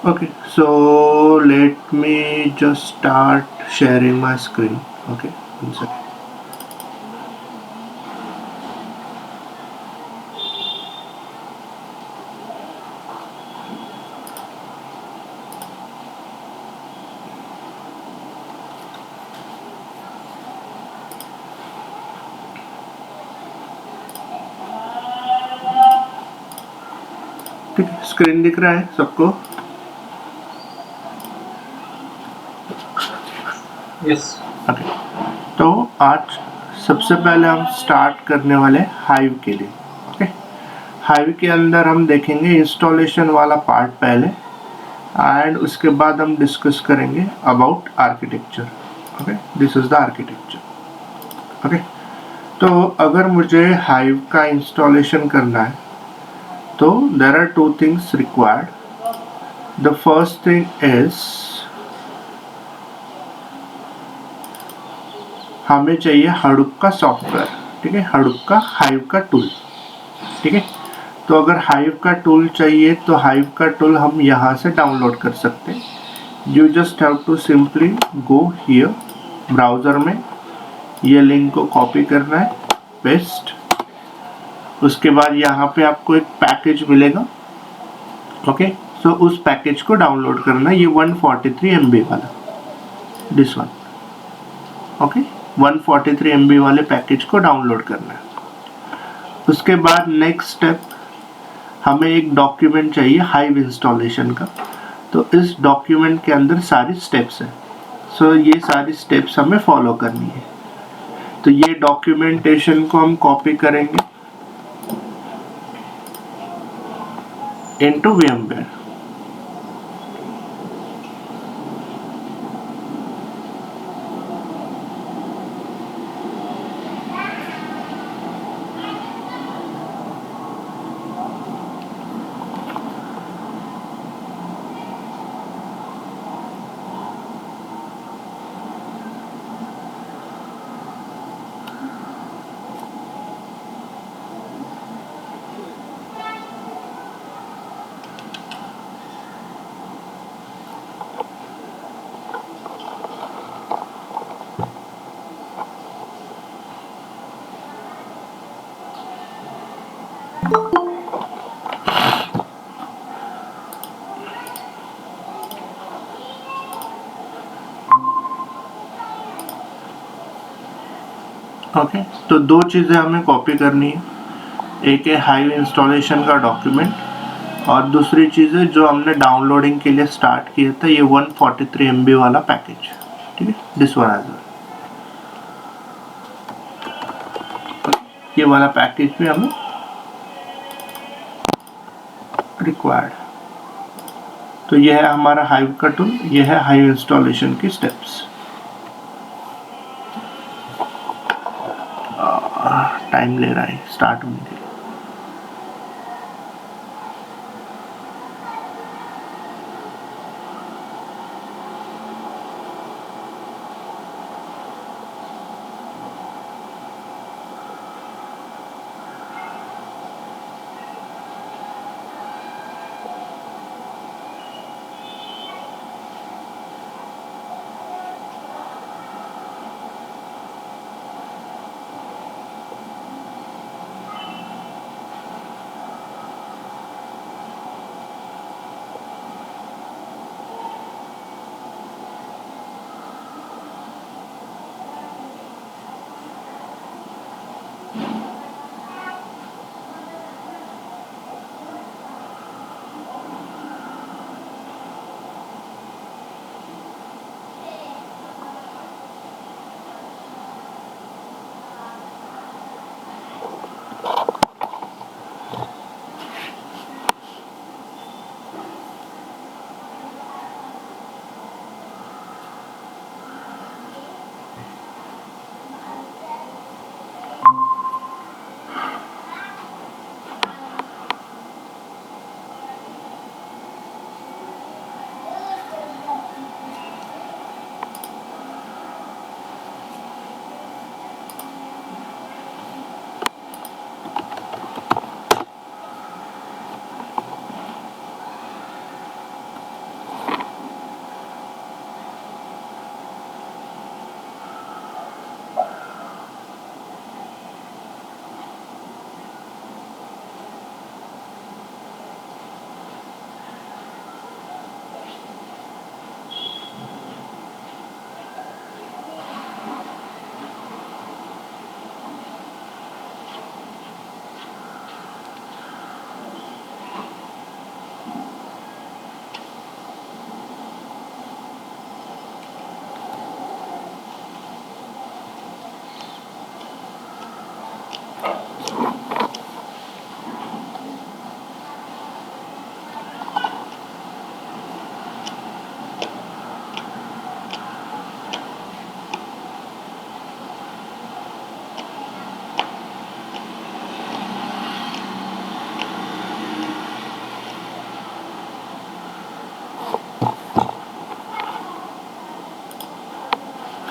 Okay, so let me just start sharing my screen. Okay, one second. ठीक है, screen दिख रहा है सबको? यस। ओके, तो आज सबसे पहले हम स्टार्ट करने वाले हाइव के लिए। ओके, हाइव के अंदर हम देखेंगे इंस्टॉलेशन वाला पार्ट पहले, एंड उसके बाद हम डिस्कस करेंगे about architecture. Okay, this is the architecture. Okay, तो अगर मुझे हाइव का इंस्टॉलेशन करना है तो there are two things required. The first thing is हमें चाहिए हडूप का सॉफ्टवेयर। ठीक है, हडूप का हाइव का टूल। ठीक है, तो अगर हाइव का टूल चाहिए तो हाइव का टूल हम यहाँ से डाउनलोड कर सकते हैं। You just have to simply go here browser में, ये लिंक को कॉपी करना है, पेस्ट। उसके बाद यहाँ पे आपको एक पैकेज मिलेगा। ओके, सो उस पैकेज को डाउनलोड करना है, ये 143 MB वाला, दिस वन। ओके, 143 MB वाले पैकेज को डाउनलोड करना है। उसके बाद नेक्स्ट स्टेप, हमें एक डॉक्यूमेंट चाहिए हाइव इंस्टॉलेशन का। तो इस डॉक्यूमेंट के अंदर सारी स्टेप्स हैं। सो ये सारी स्टेप्स हमें फॉलो करनी है। तो ये डॉक्यूमेंटेशन को हम कॉपी करेंगे इनटू VMware। ओके, तो दो चीज़ें हमें कॉपी करनी है, एक है हाइव इंस्टॉलेशन का डॉक्यूमेंट, और दूसरी चीज़ है जो हमने डाउनलोडिंग के लिए स्टार्ट किया था, ये 143 MB वाला पैकेज। ठीक है, दिस वन एज वेल, ये वाला पैकेज भी हमें रिक्वायर्ड। तो यह है हमारा हाइव का टूल, यह है हाइव इंस्टॉलेशन की स्टेप्स। टाइम ले रहा है स्टार्ट होने के लिए।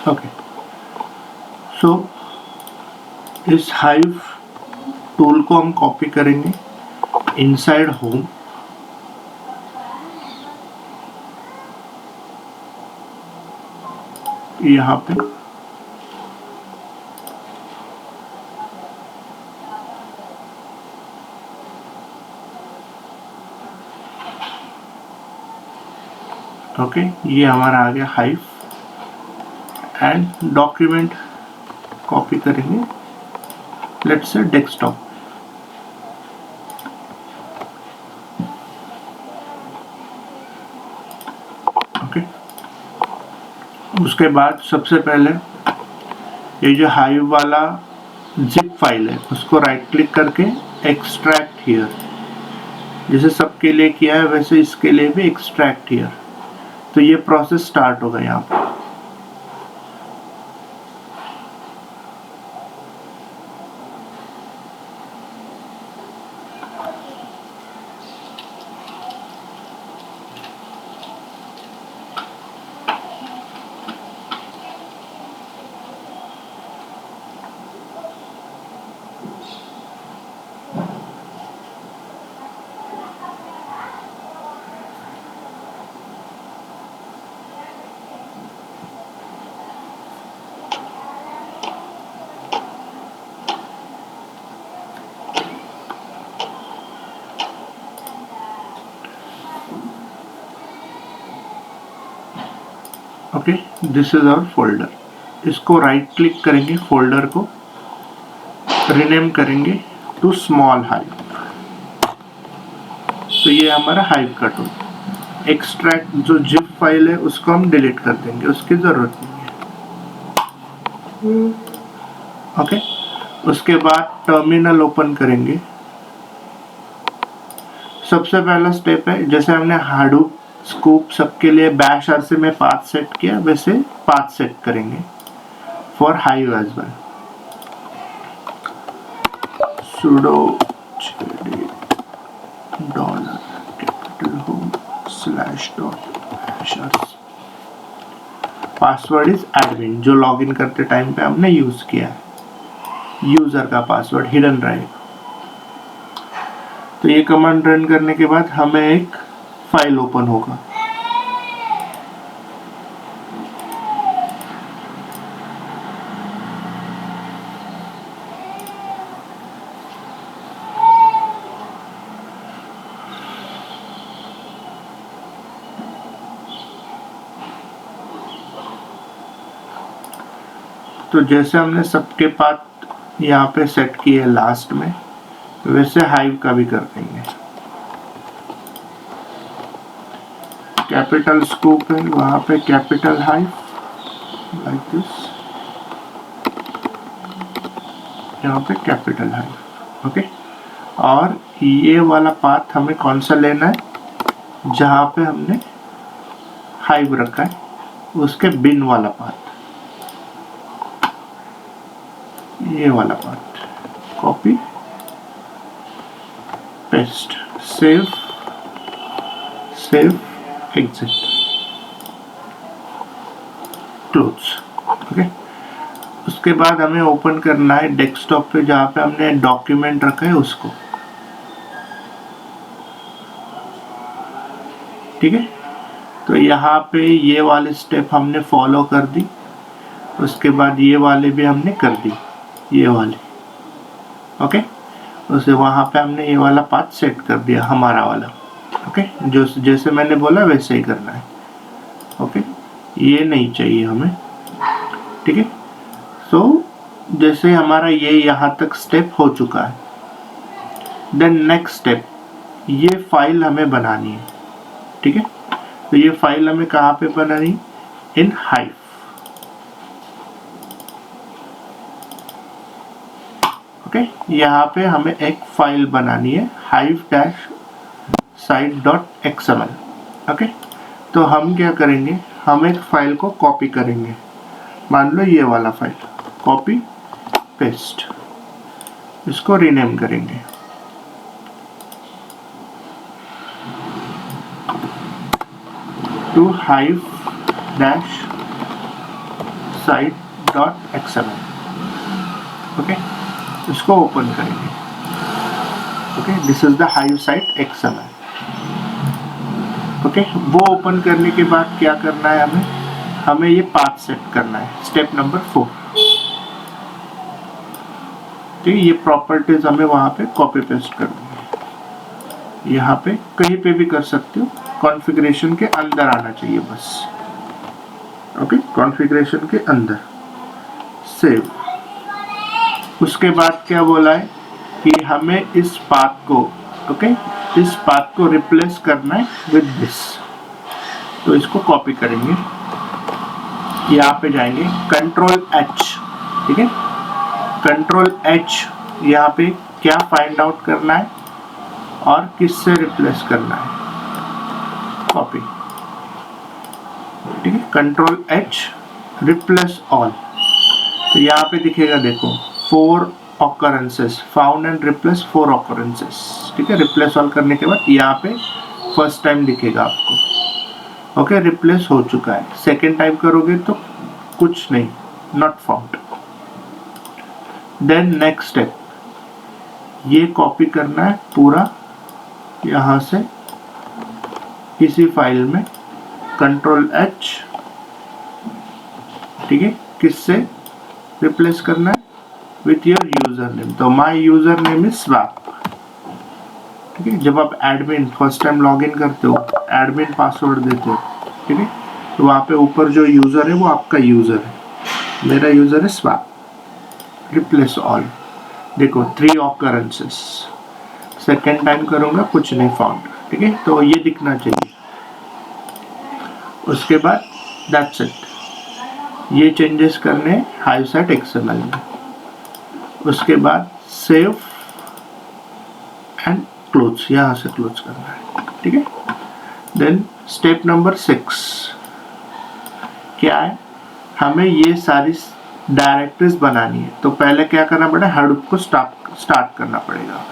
ओके, सो इस हाइव टूल को हम कॉपी करेंगे इनसाइड होम, यहाँ पे ओके, ये हमारा आ गया हाइव। एंड डॉक्यूमेंट कॉपी करेंगे, लेट्स से डेस्कटॉप। ओके, उसके बाद सबसे पहले ये जो हाइव वाला जिप फाइल है उसको राइट क्लिक करके एक्सट्रैक्ट हियर, जैसे सबके लिए किया है वैसे इसके लिए भी एक्सट्रैक्ट हियर। तो ये प्रोसेस स्टार्ट होगा यहाँ पर। Okay, this is our folder. इसको राइट क्लिक करेंगे, फोल्डर को रीनेम करेंगे टू स्मॉल हाइव। तो ये हमारा हाइव का टूल। एक्सट्रैक्ट जो जिप फाइल है उसको हम डिलीट कर देंगे, उसकी जरूरत नहीं है। ओके, उसके बाद टर्मिनल ओपन करेंगे। सबसे पहला स्टेप है, जैसे हमने हाडूप स्कूप सबके लिए बैश आर से में पाथ सेट किया, वैसे पाथ सेट करेंगे for Hive as well. sudo $home/.hashers। Password is admin, जो लॉगिन करते टाइम पे हमने यूज किया है, यूजर का पासवर्ड हिडन रहेगा। तो ये कमांड रन करने के बाद हमें एक फाइल ओपन होगा। तो जैसे हमने सबके पाथ यहाँ पे सेट किए लास्ट में, वैसे हाइव का भी कर देंगे। कैपिटल स्कूप है, वहां पे कैपिटल हाइव लाइक दिस, यहाँ पे कैपिटल हाइव। ओके, और ये वाला पाथ हमें कौन सा लेना है, जहां पे हमने हाइव रखा है उसके बिन वाला पाथ, ये वाला path. Copy paste, save exit, close. Okay, उसके बाद हमें ओपन करना है डेस्कटॉप पे जहां पे हमने डॉक्यूमेंट रखा है उसको। ठीक है, तो यहाँ पे ये वाले स्टेप हमने फॉलो कर दी, उसके बाद ये वाले भी हमने कर दी, ये वाले। ओके, उसे वहाँ पे हमने ये वाला पाथ सेट कर दिया हमारा वाला। ओके, जो जैसे मैंने बोला वैसे ही करना है। ओके, ये नहीं चाहिए हमें। ठीक है, सो जैसे हमारा ये यहाँ तक स्टेप हो चुका है, देन नेक्स्ट स्टेप, ये फाइल हमें बनानी है। ठीक है, तो ये फाइल हमें कहाँ पे बनानी, इन हाइव। ओके, यहाँ पे हमें एक फाइल बनानी है hive-site.xml। ओके, तो हम क्या करेंगे, हम एक फाइल को कॉपी करेंगे, मान लो ये वाला फाइल, कॉपी पेस्ट, इसको रीनेम करेंगे टू hive-site site.xml। ओके, इसको ओपन करेंगे। Okay, this is the hive site XML। Okay, वो ओपन करने के बाद क्या करना है हमें ये पाथ सेट करना है, स्टेप नंबर 4। ठीक है, ये प्रॉपर्टीज हमें वहां पे कॉपी पेस्ट करनी है, यहाँ पे कहीं पे भी कर सकते हो, कॉन्फ़िगरेशन के अंदर आना चाहिए बस। ओके, कॉन्फ़िगरेशन के अंदर सेव। उसके बाद क्या बोला है कि हमें इस पाथ को, ओके, इस पाथ को रिप्लेस करना है विद दिस। तो इसको कॉपी करेंगे, यहाँ पे जाएंगे, कंट्रोल H। ठीक है, कंट्रोल H, यहाँ पे क्या फाइंड आउट करना है और किससे रिप्लेस करना है, कॉपी। ठीक है, कंट्रोल H, रिप्लेस ऑल। तो यहाँ पे दिखेगा, देखो 4 occurrences found and replace 4 occurrences। ठीक है, रिप्लेस ऑल करने के बाद यहाँ पे फर्स्ट टाइम दिखेगा आपको। ओके, रिप्लेस हो चुका है। सेकेंड टाइम करोगे तो कुछ नहीं, not found. Then next step, ये कॉपी करना है पूरा यहाँ से इसी फाइल में, कंट्रोल H। ठीक है, किससे रिप्लेस करना है, विथ योर यूजर नेम। तो my user name is swap. ठीक है, जब आप एडमिन फर्स्ट टाइम लॉगिन करते हो, एडमिन पासवर्ड देते हो, ठीक है, तो वहाँ पे ऊपर जो यूजर है वो आपका यूजर है, मेरा यूजर है स्वैप। रिप्लेस ऑल, देखो 3 occurrences। सेकेंड टाइम करूँगा, कुछ नहीं फाउंड। ठीक है, तो ये दिखना चाहिए। उसके बाद दैट्स इट, ये चेंजेस करने हाइव साइट XML में। उसके बाद सेव एंड क्लोज, यहाँ से क्लोज करना है। ठीक है, देन स्टेप नंबर 6 क्या है, हमें ये सारी डायरेक्टरीज बनानी है। तो पहले क्या करना पड़ेगा, हडूप को स्टार्ट करना पड़ेगा।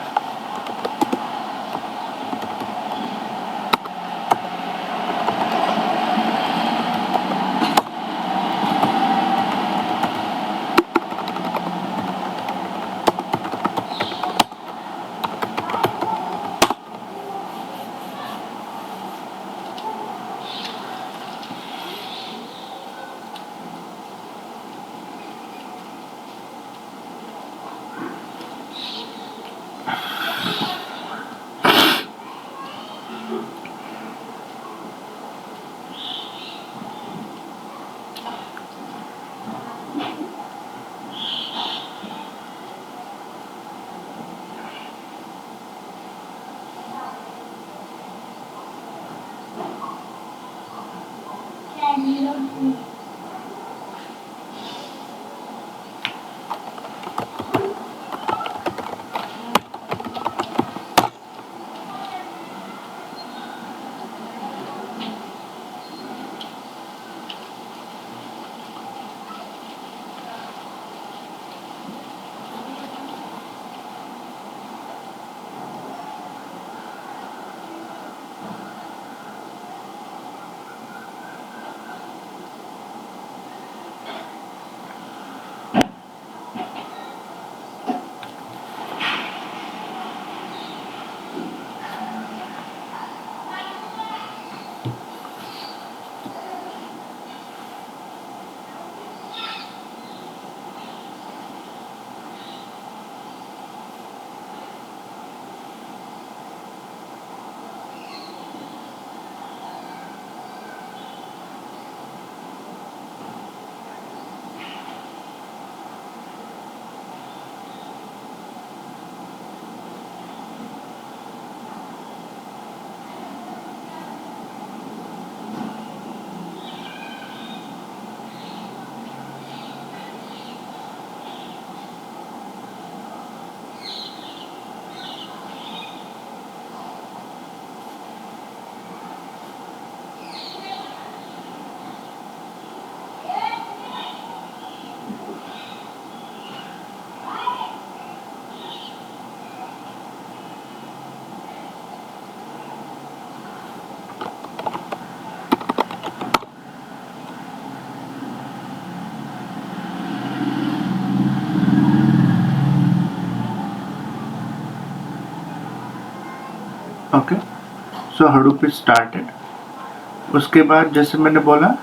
सो हडूप इज स्टार्टेड। उसके बाद जैसे मैंने बोला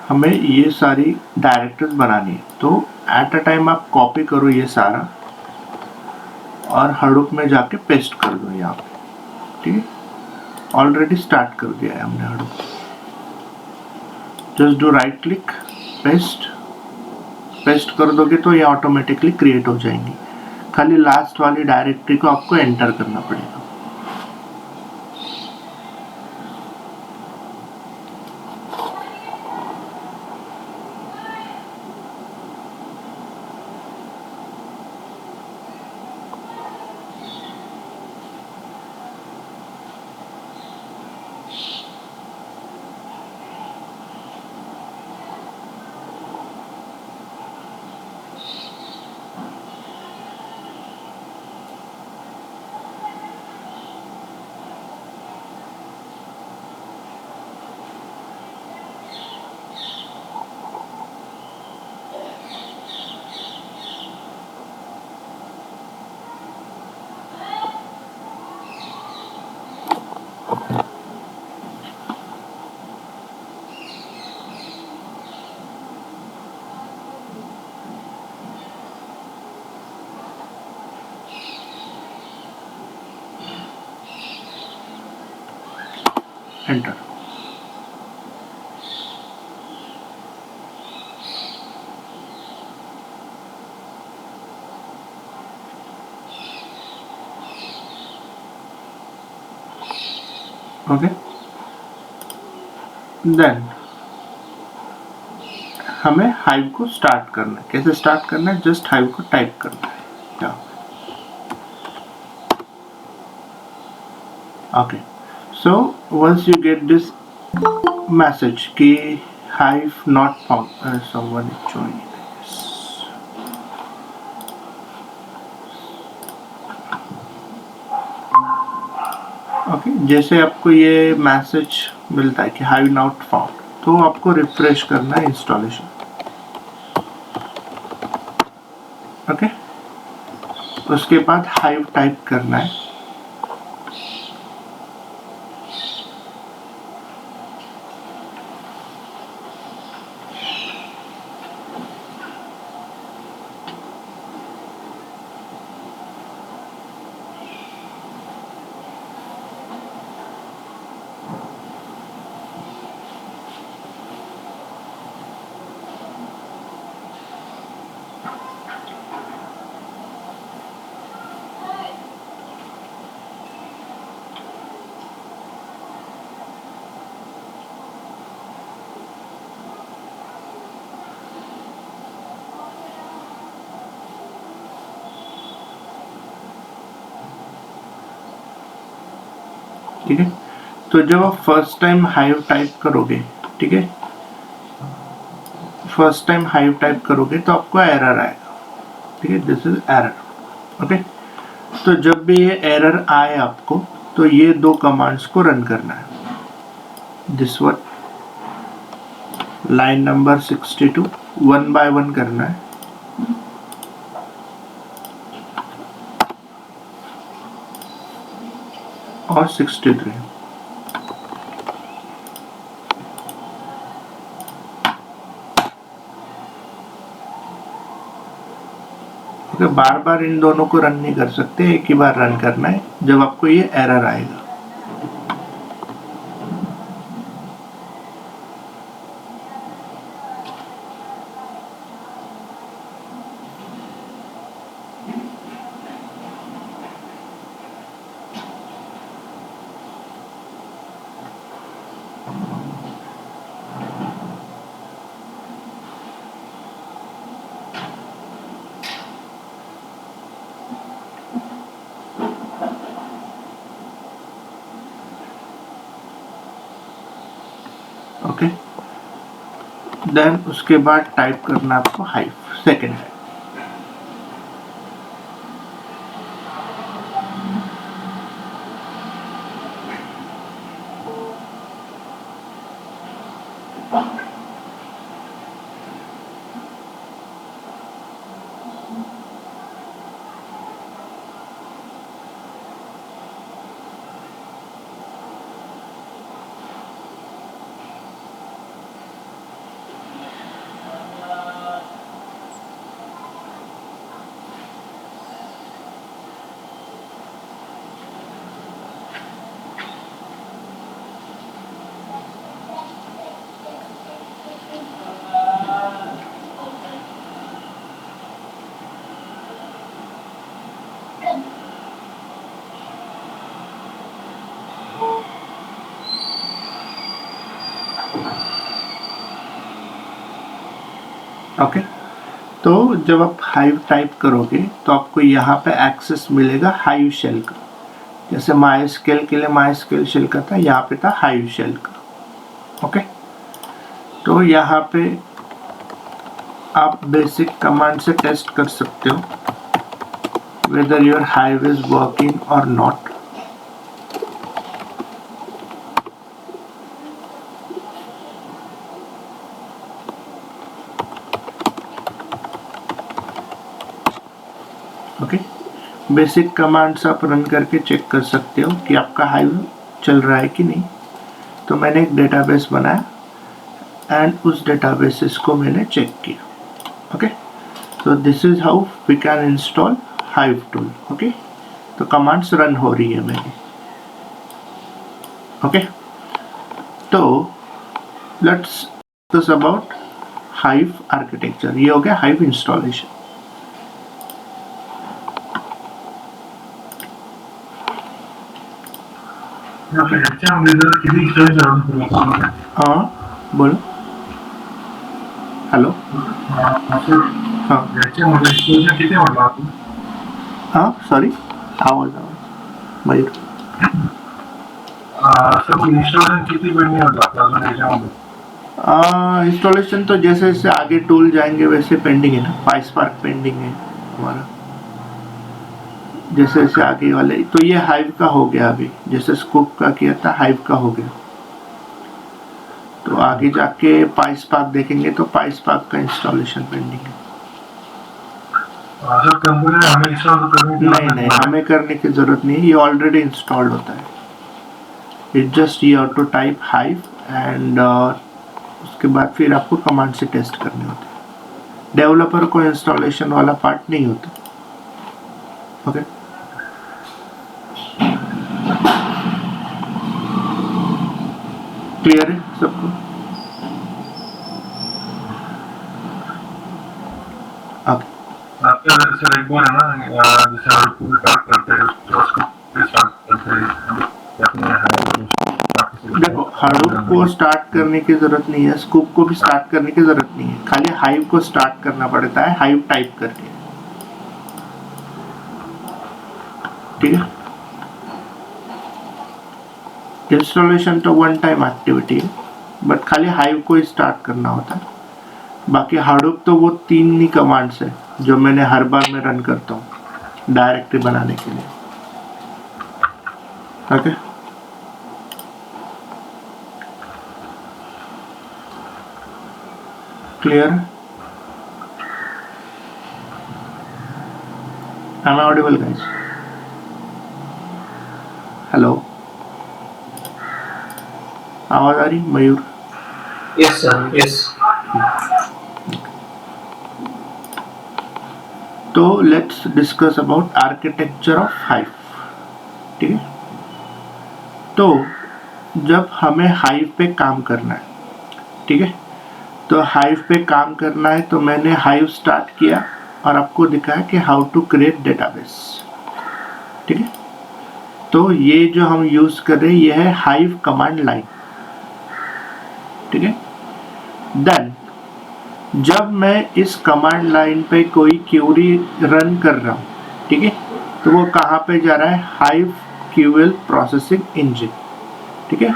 हमें ये सारी डायरेक्टरीज बनानी है, तो एट अ टाइम आप कॉपी करो ये सारा और हडूप में जाके पेस्ट कर दो यहाँ पे, ठीक है। ऑलरेडी स्टार्ट कर दिया है हमने Hadoop. Just do right click, paste, paste कर दोगे तो ये ऑटोमेटिकली क्रिएट हो जाएंगी। खाली लास्ट वाली डायरेक्टरी को आपको एंटर करना पड़ेगा। एंटर। ओके, देन हमें हाइव को स्टार्ट करना है। कैसे स्टार्ट करना है? जस्ट हाइव को टाइप करना है यहाँ। Okay, so once you get this message कि hive not found, someone is joining, okay, जैसे आपको ये मैसेज मिलता है कि हाइव नॉट फाउंड, तो आपको रिफ्रेश करना है इंस्टॉलेशन। ओके, उसके बाद हाइव टाइप करना है। ठीक है, तो जब आप फर्स्ट टाइम हाइव टाइप करोगे, ठीक है, फर्स्ट टाइम हाइव टाइप करोगे तो आपको एरर आएगा, ठीक है, दिस इज एरर। ओके, तो जब भी ये एरर आए आपको, तो ये दो कमांड्स को रन करना है। This one, line number 62 one by one करना है, और 63। ओके, बार बार इन दोनों को रन नहीं कर सकते, एक ही बार रन करना है जब आपको ये एरर आएगा। ओके, देन उसके बाद टाइप करना आपको हाइव सेकेंड है। ओके, तो जब आप हाइव टाइप करोगे तो आपको यहाँ पे एक्सेस मिलेगा हाइव शेल का। जैसे MySQL के लिए MySQL शेल का था, यहाँ पे था हाइव शेल का। ओके, तो यहाँ पे आप बेसिक कमांड से टेस्ट कर सकते हो whether your hive is working or not। Okay, basic commands आप रन करके चेक कर सकते हो कि आपका हाइव चल रहा है कि नहीं। तो मैंने एक डेटाबेस बनाया एंड उस डेटाबेस को मैंने चेक किया। ओके, तो this is how we can install Hive tool. Okay, तो कमांड्स रन हो रही है मेरी। ओके, तो let's discuss about Hive architecture. ये हो गया हाइव इंस्टॉलेशन। हाँ बोलो, हेलो। हाँ सॉरी, आवाज मयूर। इंस्टॉलेशन तो जैसे जैसे आगे टूल जाएंगे वैसे पेंडिंग है ना। PySpark पेंडिंग है हमारा, जैसे जैसे आगे वाले। तो ये हाइव का हो गया अभी, जैसे स्कूप का किया था हाइव का हो गया। तो आगे जाके PySpark देखेंगे तो PySpark का इंस्टॉलेशन पेंडिंग है। नहीं, हमें करने की जरूरत नहीं है, ये ऑलरेडी इंस्टॉल्ड होता है। It just you have to type Hive and उसके बाद फिर आपको कमांड से टेस्ट करने होते हैं। डेवलपर को इंस्टॉलेशन वाला पार्ट नहीं होता। ओके, क्लियर है सबको? देखो, हाडूप को स्टार्ट करने की जरूरत नहीं है, स्कूप को भी स्टार्ट करने की जरूरत नहीं है, खाली हाइव को स्टार्ट करना पड़ता है हाइव टाइप करके। ठीक है, इंस्टॉलेशन तो वन टाइम एक्टिविटी है, बट खाली हाइव को ही स्टार्ट करना होता है। बाकी हाडूप तो वो 3 ही कमांड्स है जो मैंने हर बार में रन करता हूँ डायरेक्टरी बनाने के लिए। Okay, clear? Am I audible, guys? Hello, आवाज आ रही मयूर? Yes sir, yes. तो let's discuss about architecture of hive. ठीक है, तो जब हमें हाइव पे काम करना है, ठीक है, तो हाइव पे काम करना है तो मैंने हाइव स्टार्ट किया और आपको दिखाया कि हाउ टू क्रिएट डेटाबेस। ठीक है, तो ये जो हम यूज कर रहे हैं ये है हाइव कमांड लाइन। ठीक है, देन जब मैं इस कमांड लाइन पे कोई क्यूरी रन कर रहा हूँ, ठीक है, तो वो कहाँ पे जा रहा है? Hive QL processing engine. ठीक है,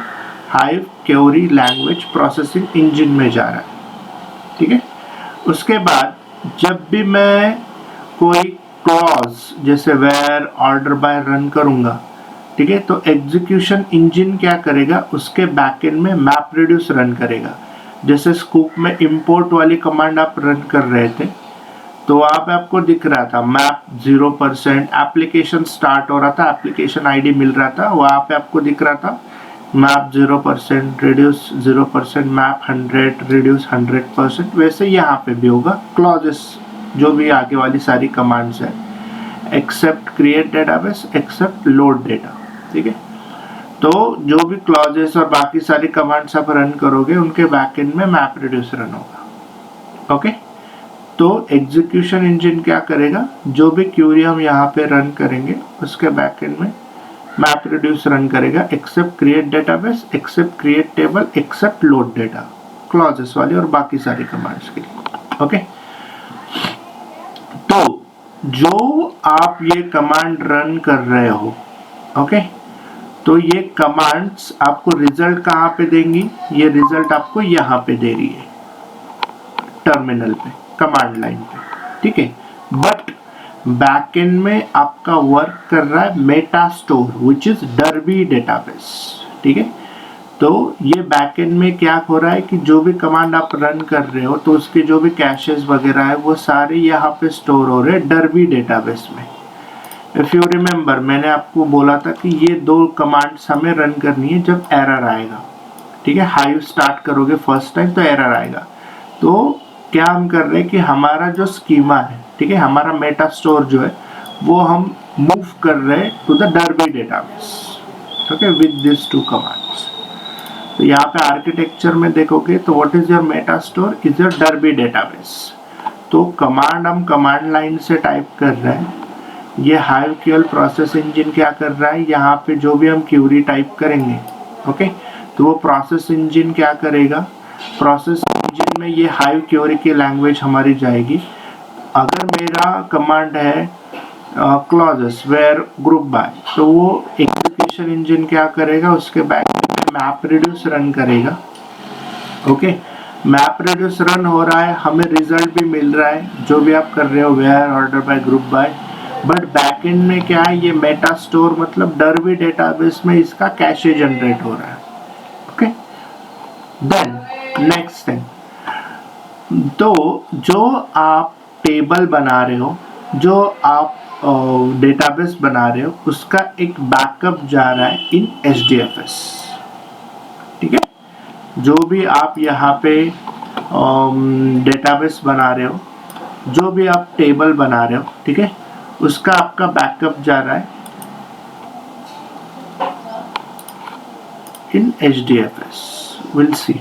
hive query language processing engine में जा रहा है। ठीक है, उसके बाद जब भी मैं कोई क्लॉज जैसे वेयर ऑर्डर बाय रन करूंगा, ठीक है, तो एग्जीक्यूशन इंजन क्या करेगा? उसके बैकएंड में मैप रिड्यूस रन करेगा। जैसे स्कूप में इंपोर्ट वाली कमांड आप रन कर रहे थे तो वहां पे आपको दिख रहा था मैप 0%, एप्लीकेशन स्टार्ट हो रहा था, एप्लीकेशन आईडी मिल रहा था, वहां पे आपको दिख रहा था मैप 0%, रिड्यूस 0%, मैप 100, रिड्यूस 100%। वैसे यहाँ पे भी होगा क्लॉजेस, जो भी आगे वाली सारी कमांड्स है, except create database, except load data. ठीक है, तो जो भी क्लॉजेस और बाकी सारी कमांड्स आप रन करोगे उनके बैकएंड में मैप रिड्यूस रन होगा। ओके, तो एग्जीक्यूशन इंजन क्या करेगा? जो भी क्यूरी हम यहाँ पे रन करेंगे उसके बैकएंड में मैप रिड्यूस रन करेगा, except create database, except create table, except load data, clauses वाली और बाकी सारी कमांड्स के लिए। ओके, तो जो आप ये कमांड रन कर रहे हो, ओके, तो ये कमांड्स आपको रिजल्ट कहाँ पे देंगी? ये रिजल्ट आपको यहाँ पे दे रही है, टर्मिनल पे, कमांड लाइन पे, ठीक है। बट बैकएंड में आपका वर्क कर रहा है Meta store which is derby database, ठीक है। तो ये बैकएंड में क्या हो रहा है कि जो भी कमांड आप रन कर रहे हो तो उसके जो भी कैशेस वगैरह है वो सारे यहाँ पे स्टोर हो रहे हैं डरबी डेटाबेस में। इफ यू रिमेम्बर, मैंने आपको बोला था कि ये दो कमांड्स हमें रन करनी है जब एरर आएगा, ठीक है। हाइव स्टार्ट करोगे फर्स्ट टाइम तो एरर आएगा। तो क्या हम कर रहे हैं कि हमारा जो स्कीमा है, ठीक है, हमारा मेटा स्टोर जो है वो हम मूव कर रहे हैं to the Derby database, okay, with this two commands. तो यहाँ पे आर्किटेक्चर में देखोगे तो what is your meta store? Is your Derby database. तो कमांड हम कमांड लाइन से टाइप कर रहे हैं। ये हाइवक्यूएल प्रोसेस इंजन क्या कर रहा है, यहाँ पे जो भी हम क्यूरी टाइप करेंगे, ओके, तो वो प्रोसेस इंजन क्या करेगा, प्रोसेस इंजन में ये हाइव क्यूरी की लैंग्वेज हमारी जाएगी। अगर मेरा कमांड है क्लॉजेस वेयर ग्रुप बाय, तो वो एग्जीक्यूशन इंजन क्या करेगा, उसके बैक मैप रिड्यूस रन करेगा, ओके। मैप रिड्यूस रन हो रहा है, हमें रिजल्ट भी मिल रहा है जो भी आप कर रहे हो, where, order by, group by. But backend में क्या है, ये मेटा स्टोर मतलब डरबी डेटाबेस में इसका कैशे जनरेट हो रहा है, ओके। देन नेक्स्ट थिंग, तो जो आप टेबल बना रहे हो, जो आप डेटाबेस बना रहे हो, उसका एक बैकअप जा रहा है इन HDFS, ठीक है। जो भी आप यहाँ पे डेटाबेस बना रहे हो, जो भी आप टेबल बना रहे हो, ठीक है, उसका आपका बैकअप जा रहा है इन HDFS। विल सी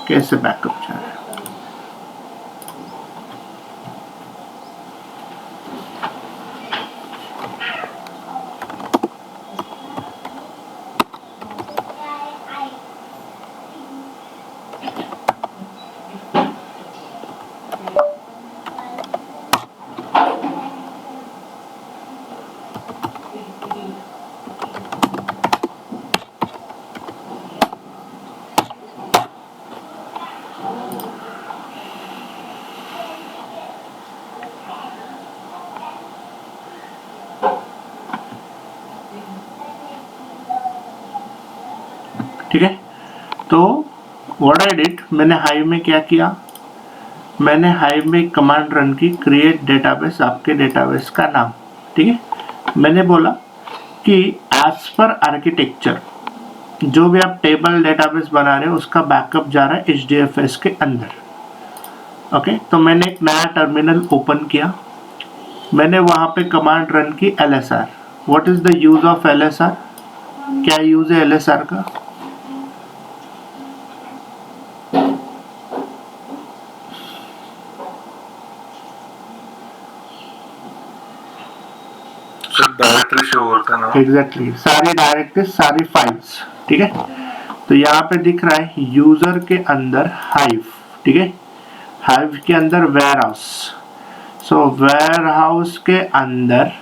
कैसे बैकअप जा रहा है। ठीक है, तो व्हाट आई डिड, मैंने हाइव में क्या किया, मैंने हाइव में कमांड रन की, क्रिएट डेटाबेस, आपके डेटाबेस का नाम, ठीक है। मैंने बोला कि एज पर आर्किटेक्चर जो भी आप टेबल डेटाबेस बना रहे हो उसका बैकअप जा रहा है HDFS के अंदर, ओके। तो मैंने एक नया टर्मिनल ओपन किया, मैंने वहां पे कमांड रन की LSR। What is the use of LSR? क्या यूज है LSR का? डायरेक्टरी शो होता है ना, एग्जैक्टली, सारी डायरेक्टरी, सारी फाइल्स, ठीक है। तो यहाँ पे दिख रहा है यूजर के अंदर हाइव, ठीक है, हाइव के अंदर warehouse. So warehouse के अंदर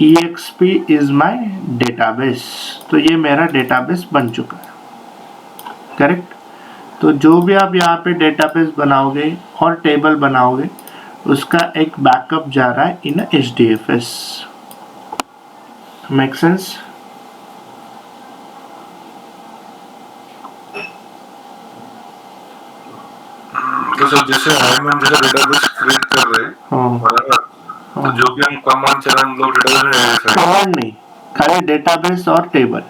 EXP इज माय डेटाबेस, तो ये मेरा डेटाबेस बन चुका है, करेक्ट। तो जो भी आप यहाँ पे डेटाबेस बनाओगे और टेबल बनाओगे उसका एक बैकअप जा रहा है इन HDFS। Make sense? तो सर जैसे हम जैसे डेटाबेस क्रिएट कर रहे हैं, बराबर, तो जो भी हम कमांड चला हम लोग डेटाबेस में ऐड करें, कमांड नहीं, खाली डेटाबेस और टेबल।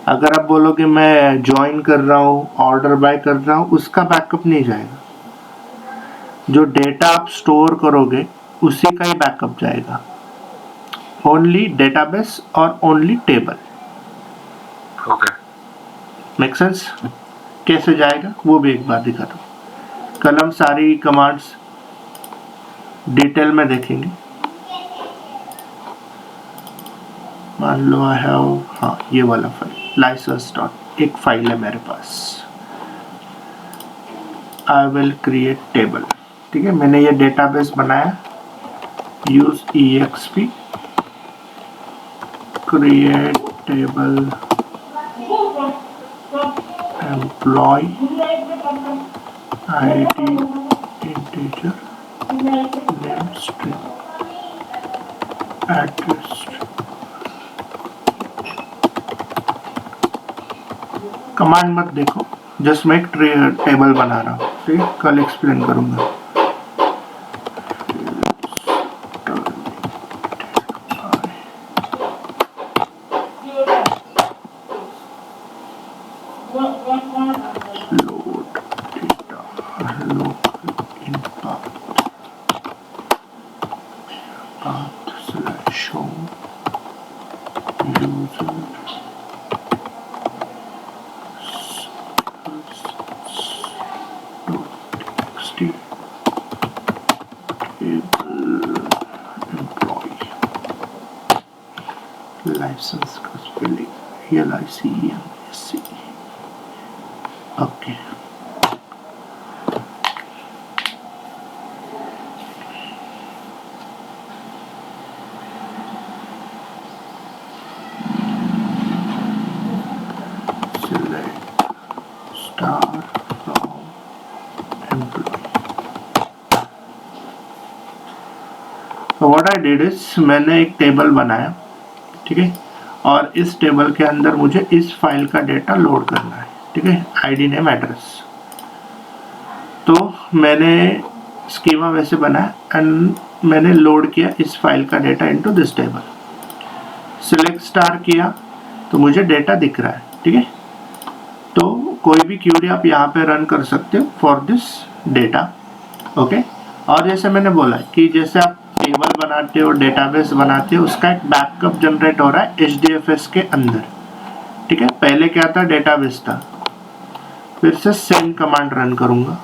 अगर आप बोलोगे मैं ज्वाइन कर रहा हूँ, ऑर्डर बाय कर रहा हूँ, उसका बैकअप नहीं जाएगा। जो डेटा आप स्टोर करोगे उसी का ही बैकअप जाएगा, ओनली डेटाबेस और only table. Okay, make sense? कैसे जाएगा वो भी एक बार दिखा दो। कल हम सारी कमांड्स डिटेल में देखेंगे। मान लो आई हैव, हाँ ये वाला फाइल license डॉट, एक फाइल है मेरे पास, आई विल क्रिएट टेबल। ठीक है, मैंने ये डेटाबेस बनाया, use EXP create table employ ID integer name string address. Command मत देखो, जस्ट मैं एक टेबल बना रहा हूँ। ठीक है, कल एक्सप्लेन करूंगा। लोड डेटा लोकल इन path slash home user txt table employee license का spelling LICENSE। Okay, select star from employee। So what I did is मैंने एक टेबल बनाया, ठीक है, और इस टेबल के अंदर मुझे इस फाइल का डेटा लोड करना है। ठीक है, ID नेम एड्रेस। तो मैंने स्कीमा वैसे बनाया एंड मैंने लोड किया इस फाइल का data into this table. Select star किया तो मुझे डेटा दिख रहा है। ठीक है, तो कोई भी क्यूरी आप यहाँ पे रन कर सकते हो फॉर दिस डेटा। ओके, और जैसे मैंने बोला कि जैसे आप टेबल बनाते हो, डेटाबेस बनाते हो, उसका एक बैकअप जनरेट हो रहा है HDFS के अंदर। ठीक है, पहले क्या था, डेटाबेस था। फिर से सेम कमांड रन करूंगा।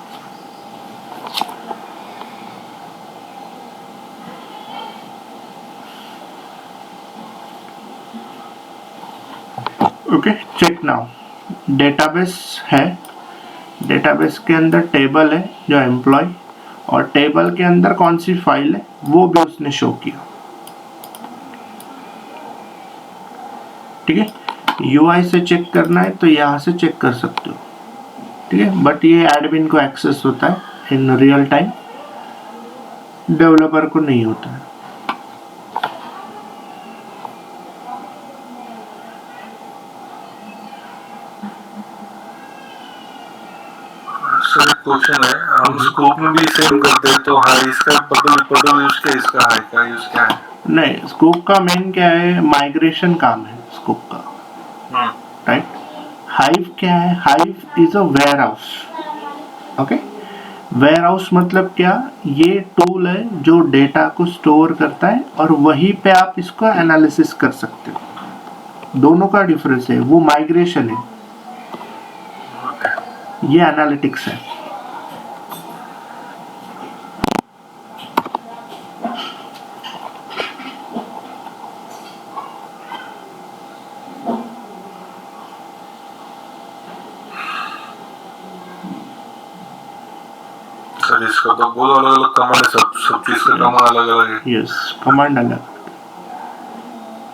Okay, check now. डेटाबेस है, डेटाबेस के अंदर टेबल है जो एम्प्लॉय, और टेबल के अंदर कौन सी फाइल है वो भी उसने शो किया। ठीक है, UI से चेक करना है तो यहाँ से चेक कर सकते हो। ठीक है, बट ये एडमिन को एक्सेस होता है इन रियल टाइम, डेवलपर को नहीं होता है। सर एक क्वेश्चन है, हम स्कोप में भी सेम करते हैं तो हाँ इसका बदल यूज क्या, इसका हाई का यूज क्या है? नहीं, स्कोप का मेन क्या है, माइग्रेशन काम है स्कोप का, राइट। हाइव क्या है, Hive is a warehouse. Okay, warehouse मतलब क्या, ये टूल है जो डेटा को स्टोर करता है और वहीं पे आप इसको एनालिसिस कर सकते हो। दोनों का डिफरेंस है, वो माइग्रेशन है, ये एनालिटिक्स है। सर इसका तो बहुत अलग अलग कमांड है, सब चीज का कमांड अलग अलग है। यस, कमांड अलग,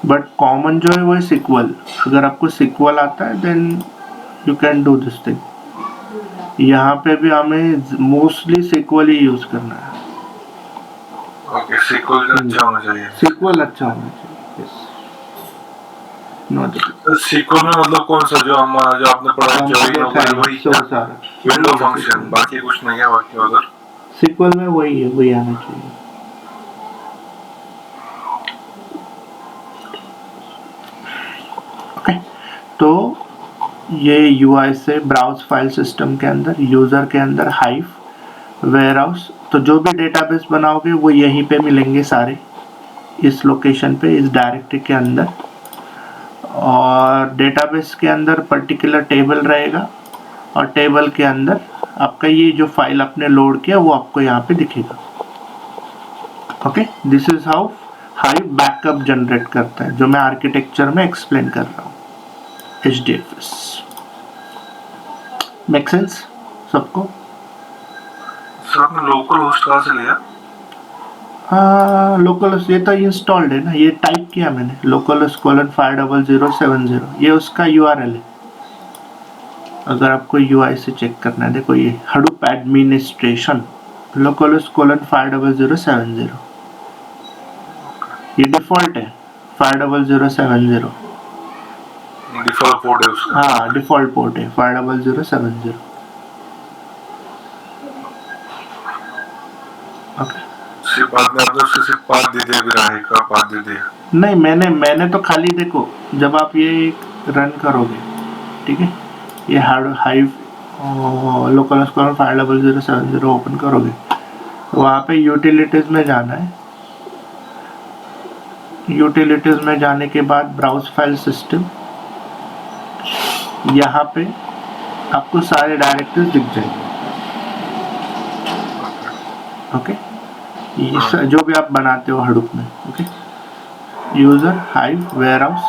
बट कॉमन जो है वो है सिक्वल। अगर आपको सिक्वल आता है then you can do this thing. यहाँ पे भी हमें मोस्टली सिक्वल ही यूज करना है। ओके, सिक्वल अच्छा होना चाहिए। सिक्वल अच्छा होना चाहिए, यस। सिक्वल में मतलब कौन सा, जो आपने पढ़ा वही विंडो फंक्शन, बाकी कुछ नहीं है बाकी उधर। सिक्वल में वही है, वही आना चाहिए। ओके, तो ये UI से ब्राउज फाइल सिस्टम के अंदर, यूजर के अंदर हाइव, वेयर हाउस, तो जो भी डेटाबेस बनाओगे वो यहीं पे मिलेंगे सारे, इस लोकेशन पे, इस डायरेक्टरी के अंदर। और डेटाबेस के अंदर पर्टिकुलर टेबल रहेगा और टेबल के अंदर आपका ये जो फाइल आपने लोड किया वो आपको यहाँ पे दिखेगा। Okay, this is how hive backup generate करता है, जो मैं आर्किटेक्चर में एक्सप्लेन कर रहा हूँ। HDFS मेक सेंस सबको? सर आपने लोकल होस्ट कहाँ से लिया? लोकल ये तो इंस्टॉल्ड है ना, ये टाइप किया मैंने localhost:5070, ये उसका URL है। अगर आपको UI से चेक करना है, देखो ये Hadoop एडमिनिस्ट्रेशन localhost:5070, ये डिफॉल्ट है 50070। डिफॉल्ट पोर्ट है उसका? हाँ डिफॉल्ट पोर्ट है 50070। ओके, सिर्फ आपने उससे सिर्फ पाथ दे दिया, ग्राहक का पाथ दे दिया? नहीं, मैंने तो खाली देखो, जब आप ये रन करोगे, ठीक है, ये हाइव localhost:5070 ओपन करोगे, तो वहाँ पे यूटिलिटीज में जाना है। यूटिलिटीज में जाने के बाद ब्राउज फाइल सिस्टम, यहाँ पे आपको सारे डायरेक्टरीज दिख जाएंगे। ओके, ये जो भी आप बनाते हो हडूप में, ओके, यूजर, हाइव, वेयरहाउस,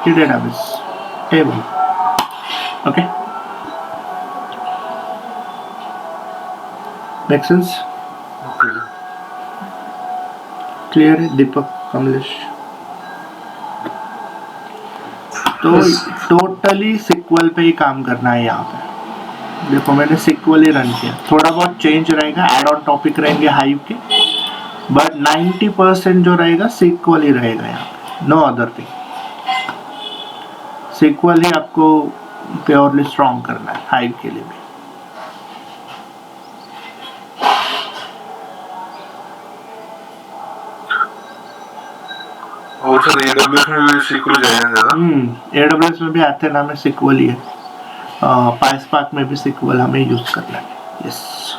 ये database, table, okay, make sense? Okay, clear है दीपक, कमलेश? तो टोटली सिक्वल पे ही काम करना है यहाँ पे। देखो मैंने सिक्वल ही रन किया, थोड़ा बहुत चेंज रहेगा, एड ऑन टॉपिक रहेंगे हाइव के, बट 90% जो रहेगा सिक्वल ही रहेगा यहाँ पे, नो अदर थिंग। सिक्वल ही आपको प्योरली स्ट्रॉन्ग करना है हाइव के लिए भी। और सर AWS में भी सिक्वल जाएगा ज़्यादा? AWS में भी एथेना में सिक्वल ही है, पाइस्पार्क में भी सिक्वल हमें यूज करना है। यस,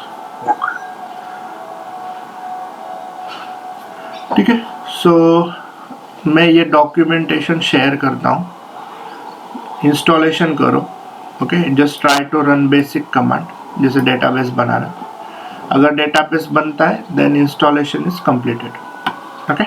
ठीक है। सो मैं ये डॉक्यूमेंटेशन शेयर करता हूँ, इंस्टॉलेशन करो, okay, just try to run basic command, जैसे डेटाबेस बनाना। अगर डेटाबेस बनता है then installation is completed, okay.